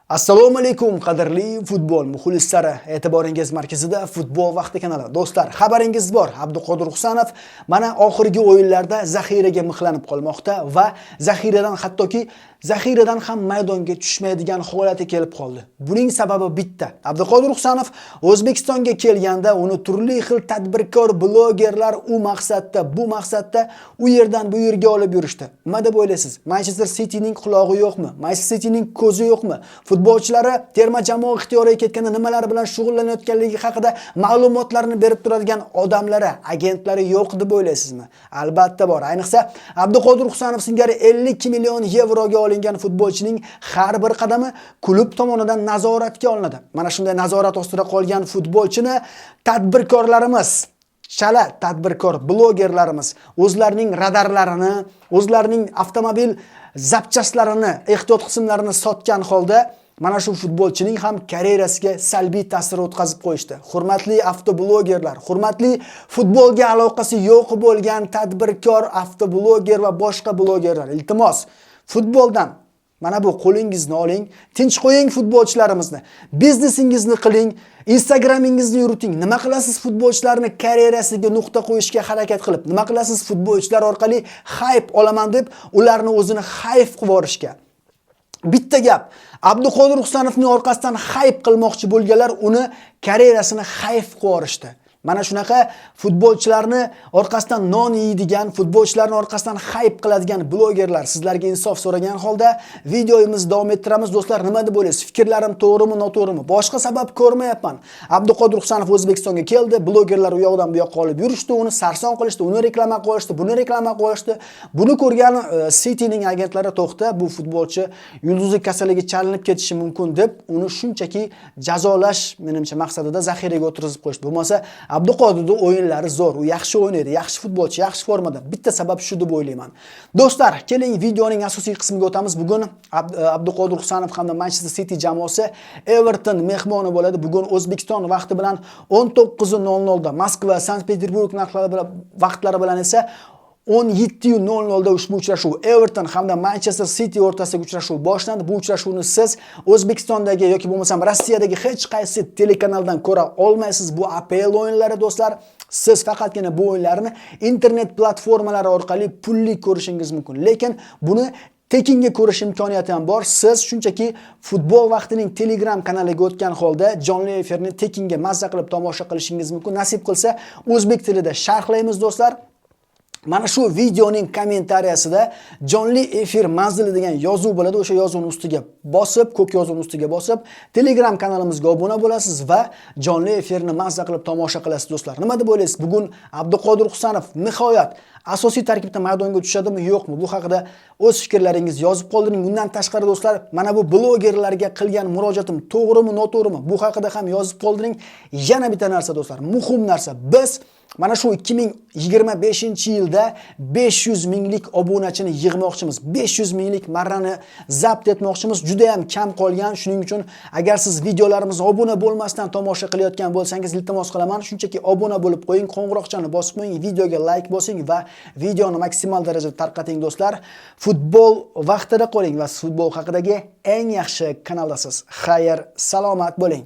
Assalomu alaykum qadrli futbol muxlislari. E'tiboringiz markazida Futbol vaqti kanali. Do'stlar, xabaringiz bor. Abduqodir Husanov mana oxirgi o'yinlarda zaxiraga mixlanib qolmoqda va zaxiradan ham maydonga tushmaydigan holati kelib qoldi. Buning sababi bitta. Abduqodir Husanov O'zbekistonga kelganda uni turli xil tadbirkor blogerlar bu maqsadda u yerdan bu yerga olib yurishdi. Nima deb o'ylaysiz? Manchester Cityning qulog'i yo'qmi? Manchester Cityning ko'zi yo'qmi? Futbolchilari terma jamoa ixtiyoriga ketganda nimalar bilan shug'ullanayotganligi haqida ma'lumotlarni berib turadigan odamlari, agentlari yo'q deb o'ylaysizmi? Albatta bor. Ayniqsa Abduqodir Husanov singari 52 million yevroga olingan futbolchining har bir qadami klub tomonidan nazoratga olinadi. Mana shunday nazorat ostida qolgan futbolchini tadbirkorlarimiz, chala tadbirkor blogerlarimiz o'zlarining radarlarini, o'zlarining avtomobil zapchaslarini, ehtiyot qismlarini sotgan holda mana shu futbolchining ham karyerasiga salbiy ta'sir o'tkazib qo'yishdi. Hurmatli avtoblogerlar, hurmatli futbolga aloqasi yo'q bo'lgan tadbirkor avtobloger va boshqa blogerlar, iltimos futboldan mana bu qo'lingizni oling, tinch qo'ying futbolchilarimizni. Biznesingizni qiling, Instagramingizni yuriting. Nima qilasiz futbolchilarni karyerasiga nuqta qo'yishga harakat qilib? Nima qilasiz futbolchilar orqali hype olaman deb ularni o'zini hype qilib yorishga? Bitta gap, Abduqodir Husanovning orqasidan hype qilmoqchi bo'lganlar uni karyerasini hype qilib yorishdi. Mana shunaqa futbolchilarni orqasidan non yeydigan, futbolchilarni orqasidan hype qiladigan blogerlar sizlarga insof so'ragan holda videomizni davom ettiramiz. Do'stlar, nima deb o'ylaysiz? Fikrlarim to'g'rimi, noto'g'rimi? Boshqa sabab ko'rmayapman. Abduqodir Husanov O'zbekistonga keldi, blogerlar u yoqdan bu yoqqa olib yurishdi, uni sarson qilishdi, uni reklama qilishdi, buni reklama qilishdi. Buni ko'rgan Cityning agentlari to'xta, bu futbolchi yulduzlik kasaliga chalinib ketishi mumkin deb uni shunchaki jazolash menimcha maqsadida zaxiraga o'tkazib qo'yishdi. Bo'lmasa Abduqodirning o'yinlari zo'r, u yaxshi o'ynaydi, yaxshi futbolchi, yaxshi formada. Bitta sabab shu deb o'ylayman. Do'stlar, keling videoning asosiy qismiga o'tamiz. Bugun Abduqodir Husanov hamda Manchester City jamoasi Everton mehmoni bo'ladi. Bugun O'zbekiston vaqti bilan 19:00 da, Moskva, Sankt-Peterburg vaqtlari bilan esa 17:00 da ushbu uchrashuv Everton hamda Manchester City o'rtasidagi uchrashuv boshlandi. Bu uchrashuvni siz O'zbekistondagi yoki bo'lmasam Rossiyadagi hech qaysi telekanaldan ko'ra olmaysiz. Bu APL o'yinlari do'stlar. Siz faqatgina bu o'yinlarni internet platformalari orqali pulli ko'rishingiz mumkin. Lekin buni tekinga ko'rish imkoniyati ham bor. Siz shunchaki futbol vaqtining Telegram kanaliga o'tgan holda jonli efirni tekinga mazza qilib tomosha qilishingiz mumkin. Nasib qilsa o'zbek tilida sharhlaymiz do'stlar. Mana shu videoning kommentariyasida jonli efir manzili degan yozuv bo'ladi. O'sha yozuvning ustiga bosib, ko'k yozuvning ustiga bosib, Telegram kanalimizga obuna bo'lasiz va jonli efirni mazza qilib tomosha qilasiz do'stlar. Nima deb o'ylaysiz? Bugun Abduqodir Husanov nihoyat asosiy tarkibda maydonga tushadimi, yo'qmi? Bu haqida o'z fikrlaringizni yozib qoldiring. Bundan tashqari do'stlar, mana bu blogerlarga qilgan murojaatim to'g'rimi, noto'g'rimi? Bu haqida ham yozib qoldiring. Yana bitta narsa do'stlar, muhim narsa. Biz mana shu 2025-yilda 500 minglik obunachini yig'moqchimiz. 500 minglik marrani zabt etmoqchimiz. Juda ham kam qolgan. Shuning uchun agar siz videolarimizni obuna bo'lmasdan tomosha qilayotgan bo'lsangiz, iltimos qilaman, shunchaki obuna bo'lib qo'ying, qo'ng'iroqchani bosib qo'ying, videoga like bosing va videoni maksimal darajada tarqating do'stlar. Futbol vaqtida qoling va futbol haqidagi eng yaxshi kanaldasiz. Xayr, salomat bo'ling.